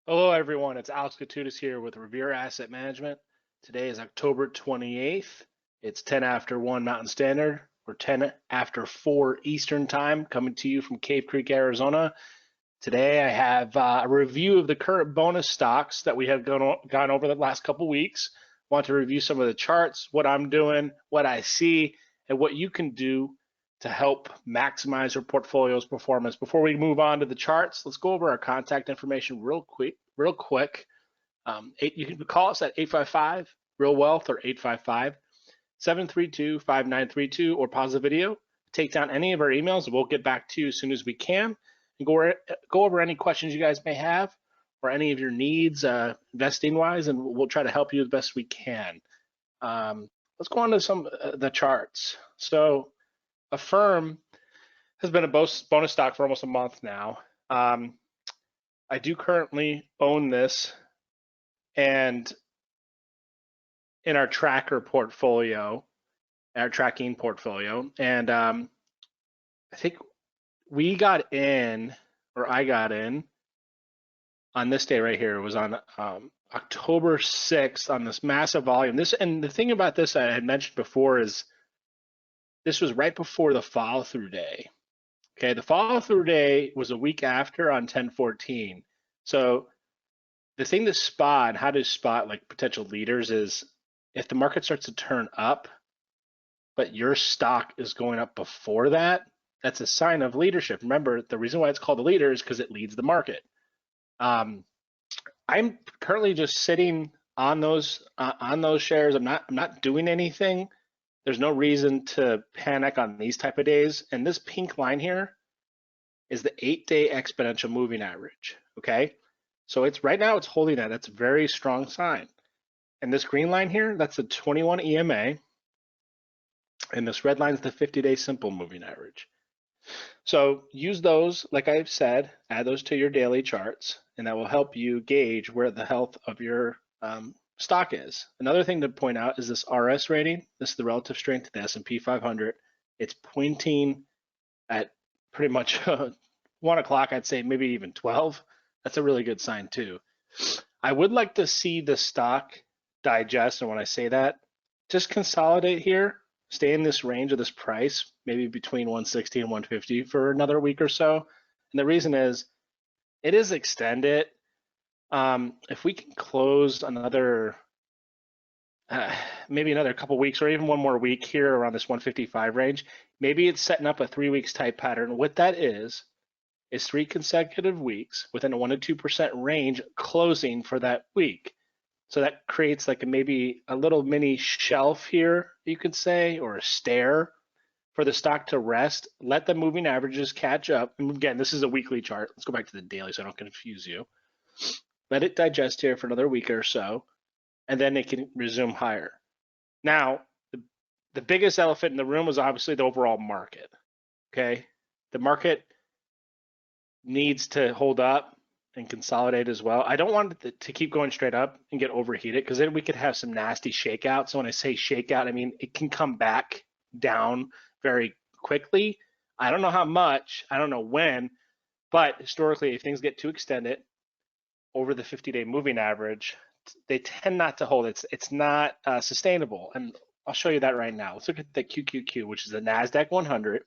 Hello, everyone. It's Alex Katutis here with Revere Asset Management. Today is October 28th. It's 10 after 1 Mountain Standard or 10 after 4 Eastern Time, coming to you from Cave Creek, Arizona. Today, I have a review of the current bonus stocks that we have gone over the last couple weeks. Want to review some of the charts, what I'm doing, what I see, and what you can do to help maximize your portfolio's performance. Before we move on to the charts, let's go over our contact information real quick. You can call us at 855 Real Wealth or 855-732-5932 or pause the video, take down any of our emails, and we'll get back to you as soon as we can and go over any questions you guys may have or any of your needs investing wise, and we'll try to help you the best we can. Let's go on to some of the charts. So Affirm has been a bonus stock for almost a month now. I do currently own this, and in our tracker portfolio, our tracking portfolio, and I think we got in, or I got in, on this day right here. It was on October 6th on this massive volume. And the thing about this I had mentioned before is this was right before the follow-through day. Okay, the follow-through day was a week after on 10/14. So the thing to spot, and how to spot like potential leaders, is if the market starts to turn up, but your stock is going up before that, that's a sign of leadership. Remember, the reason why it's called a leader is because it leads the market. I'm currently just sitting on those shares. I'm not doing anything. There's no reason to panic on these type of days. And this pink line here is the 8-day exponential moving average. Okay, so it's right now it's holding that. That's a very strong sign. And this green line here, that's the 21 EMA. And this red line is the 50-day simple moving average. So use those, like I've said, add those to your daily charts, and that will help you gauge where the health of your stock is. Another thing to point out is this RS rating. This is the relative strength of the S&P 500. It's pointing at pretty much 1 o'clock, I'd say maybe even 12. That's a really good sign too. I would like to see the stock digest, and when I say that, just consolidate here, stay in this range of this price, maybe between 160 and 150 for another week or so. And the reason is it is extended. If we can close another, maybe another couple weeks or even one more week here around this 155 range, maybe it's setting up a 3 weeks type pattern. What that is 3 consecutive weeks within a 1 to 2% range closing for that week. So that creates like maybe a little mini shelf here, you could say, or a stair for the stock to rest. Let the moving averages catch up. And again, this is a weekly chart. Let's go back to the daily so I don't confuse you. Let it digest here for another week or so, and then it can resume higher. Now, the biggest elephant in the room was obviously the overall market. Okay, the market needs to hold up and consolidate as well. I don't want it to keep going straight up and get overheated, because then we could have some nasty shakeouts. So when I say shakeout, I mean it can come back down very quickly. I don't know how much, I don't know when, but historically, if things get too extended over the 50-day moving average, they tend not to hold. It's not sustainable, and I'll show you that right now. Let's look at the QQQ, which is the NASDAQ 100.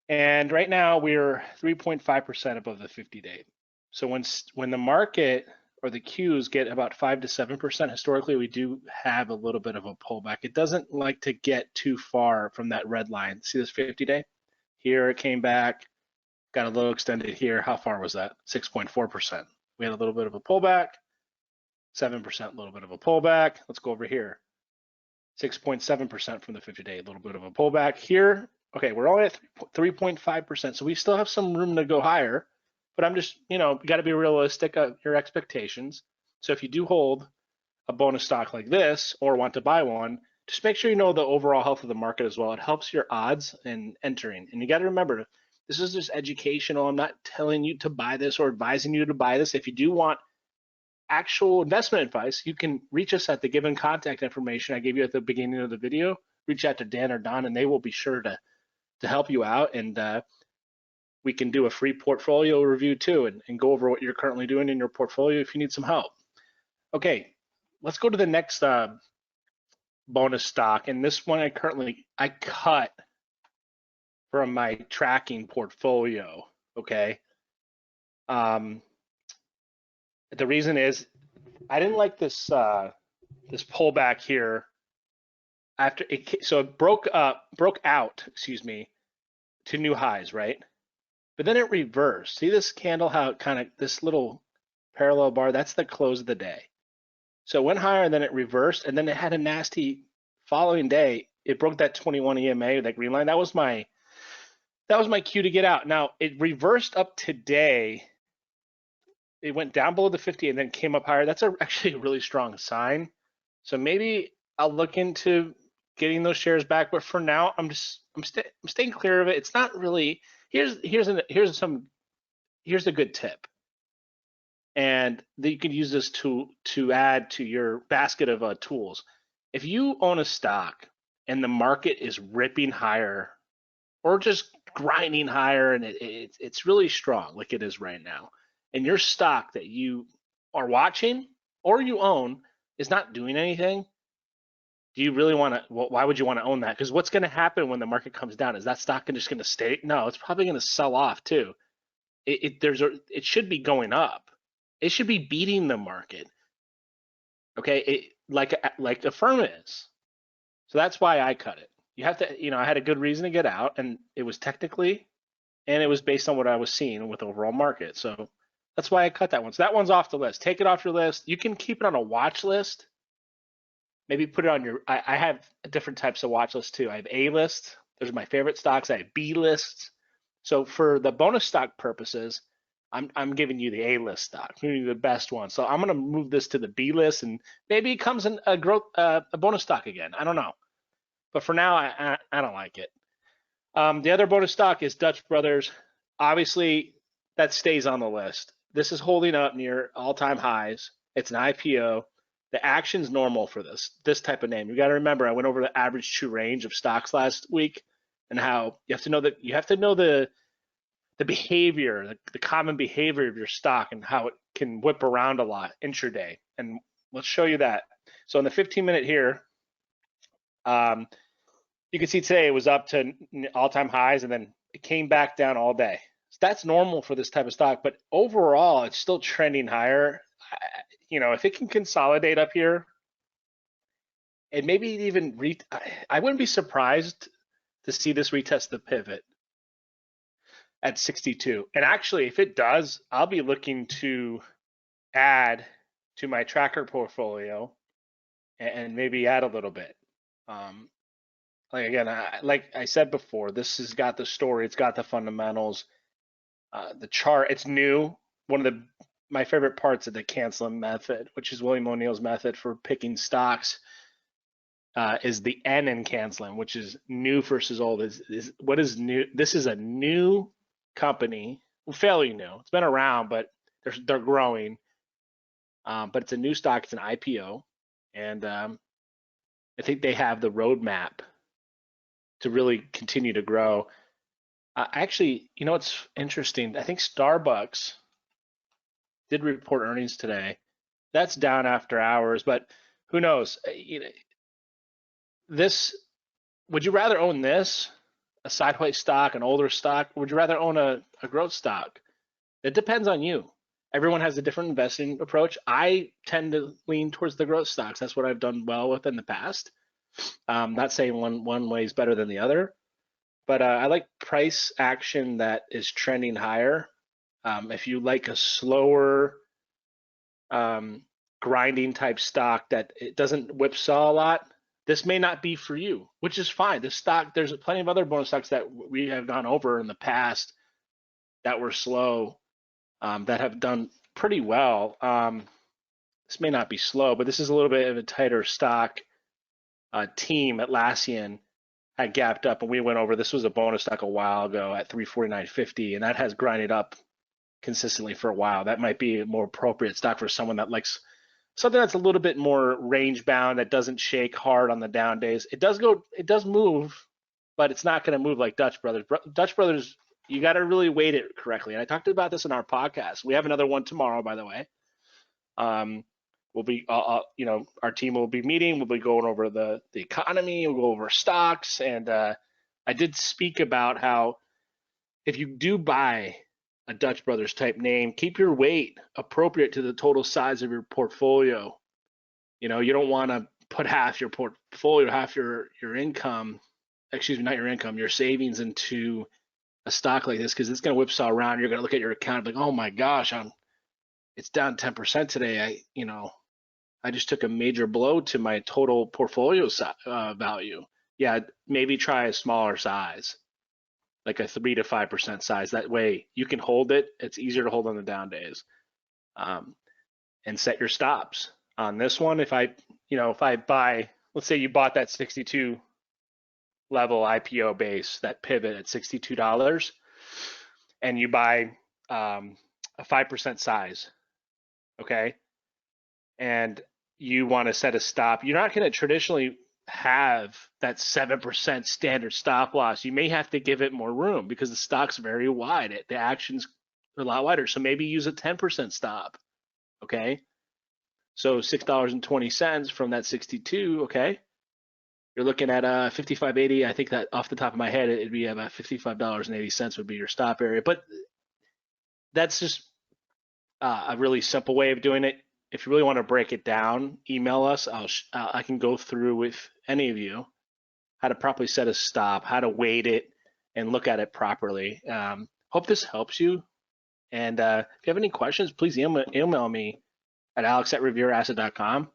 And right now we're 3.5% above the 50-day. So when the market or the Qs get about 5 to 7%, historically we do have a little bit of a pullback. It doesn't like to get too far from that red line. See this 50-day? Here it came back, got a little extended here. How far was that? 6.4%. We had a little bit of a pullback, 7%, a little bit of a pullback. Let's go over here. 6.7% from the 50-day, a little bit of a pullback here. Okay, we're only at 3.5%, so we still have some room to go higher, but I'm just, you got to be realistic of your expectations. So if you do hold a bonus stock like this or want to buy one, just make sure you know the overall health of the market as well. It helps your odds in entering. And you got to remember, this is just educational. I'm not telling you to buy this or advising you to buy this. If you do want actual investment advice, you can reach us at the given contact information I gave you at the beginning of the video. Reach out to Dan or Don, and they will be sure to help you out. And we can do a free portfolio review too, and go over what you're currently doing in your portfolio if you need some help. Okay, let's go to the next bonus stock. And this one I cut from my tracking portfolio, okay? The reason is I didn't like this this pullback here after so it broke out, excuse me, to new highs, right? But then it reversed. See this candle, how it kind of, this little parallel bar, that's the close of the day. So it went higher, then it reversed, and then it had a nasty following day. It broke that 21 EMA, that green line. That was my cue to get out. Now it reversed up today. It went down below the 50 and then came up higher. That's actually a really strong sign. So maybe I'll look into getting those shares back. But for now, I'm staying clear of it. It's not really. Here's a good tip, and that you could use this to add to your basket of tools. If you own a stock and the market is ripping higher or just grinding higher, and it's really strong like it is right now, and your stock that you are watching or you own is not doing anything, do you really want to, well, why would you want to own that? Because what's going to happen when the market comes down? Is that stock just going to stay? No, it's probably going to sell off too. It should be going up. It should be beating the market. Okay, like a firm is. So that's why I cut it. You have to, I had a good reason to get out, and it was technically, and it was based on what I was seeing with overall market. So that's why I cut that one. So that one's off the list. Take it off your list. You can keep it on a watch list. Maybe put it on your, I have different types of watch lists too. I have A list. Those are my favorite stocks. I have B lists. So for the bonus stock purposes, I'm giving you the A list stock, maybe the best one. So I'm going to move this to the B list, and maybe it comes in a bonus stock again. I don't know. But for now, I don't like it. The other bonus stock is Dutch Brothers. Obviously, that stays on the list. This is holding up near all-time highs. It's an IPO. The action's normal for this type of name. You got to remember, I went over the average true range of stocks last week, and how you have to know the behavior, the common behavior of your stock, and how it can whip around a lot intraday. And let's show you that. So in the 15-minute here, you can see today it was up to all-time highs, and then it came back down all day. So that's normal for this type of stock, but overall, it's still trending higher. If it can consolidate up here, and maybe even I wouldn't be surprised to see this retest the pivot at 62. And actually, if it does, I'll be looking to add to my tracker portfolio and maybe add a little bit. Like I said before, this has got the story, it's got the fundamentals, the chart. It's new. One of my favorite parts of the canceling method, which is William O'Neill's method for picking stocks, is the N in canceling, which is new versus old. What is new? This is a new company, fairly new. It's been around, but they're growing. But it's a new stock. It's an IPO, and I think they have the roadmap to really continue to grow. Actually, it's interesting. I think Starbucks did report earnings today. That's down after hours, but who knows? Would you rather own this, a sideways stock, an older stock? Or would you rather own a growth stock? It depends on you. Everyone has a different investing approach. I tend to lean towards the growth stocks. That's what I've done well with in the past. Not saying one way is better than the other, but I like price action that is trending higher. If you like a slower grinding type stock that it doesn't whipsaw a lot, this may not be for you, which is fine. This stock, there's plenty of other bonus stocks that we have gone over in the past that were slow, that have done pretty well. This may not be slow, but this is a little bit of a tighter stock. Team Atlassian had gapped up, and we went over. This was a bonus stock a while ago at 349.50, and that has grinded up consistently for a while. That might be a more appropriate stock for someone that likes something that's a little bit more range bound, that doesn't shake hard on the down days. It does move, but it's not going to move like Dutch Brothers. Dutch Brothers you got to really weight it correctly. And I talked about this in our podcast. We have another one tomorrow, by the way. We'll be, our team will be meeting. We'll be going over the economy. We'll go over stocks. And I did speak about how if you do buy a Dutch Brothers type name, keep your weight appropriate to the total size of your portfolio. You don't want to put half your portfolio, half your income, excuse me, not your income, your savings into a stock like this, because it's going to whipsaw around. You're going to look at your account and be like, oh my gosh, it's down 10% today. I just took a major blow to my total portfolio value. Yeah, maybe try a smaller size, like a 3 to 5% size. That way you can hold it. It's easier to hold on the down days. And set your stops on this one. If I buy, let's say you bought that 62 level IPO base, that pivot at $62, and you buy a 5% size, okay? And you want to set a stop. You're not going to traditionally have that 7% standard stop loss. You may have to give it more room because the stock's very wide. The action's a lot wider. So maybe use a 10% stop, okay? So $6.20 from that 62, okay? You're looking at 55.80. I think that off the top of my head, it'd be about $55.80 would be your stop area. But that's just a really simple way of doing it. If you really want to break it down, email us. I can go through with any of you how to properly set a stop, how to weight it, and look at it properly. Hope this helps you. And if you have any questions, please email me at alex@reveraasset.com.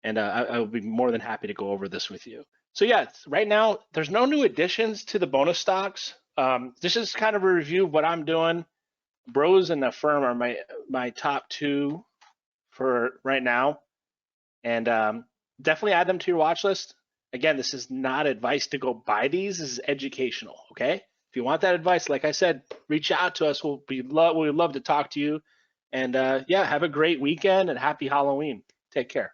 And I will be more than happy to go over this with you. So yeah, right now, there's no new additions to the bonus stocks. This is kind of a review of what I'm doing. Bros and Affirm are my top two for right now. And definitely add them to your watch list. Again, this is not advice to go buy these. This is educational, okay? If you want that advice, like I said, reach out to us. We'd love to talk to you. And yeah, have a great weekend and happy Halloween. Take care.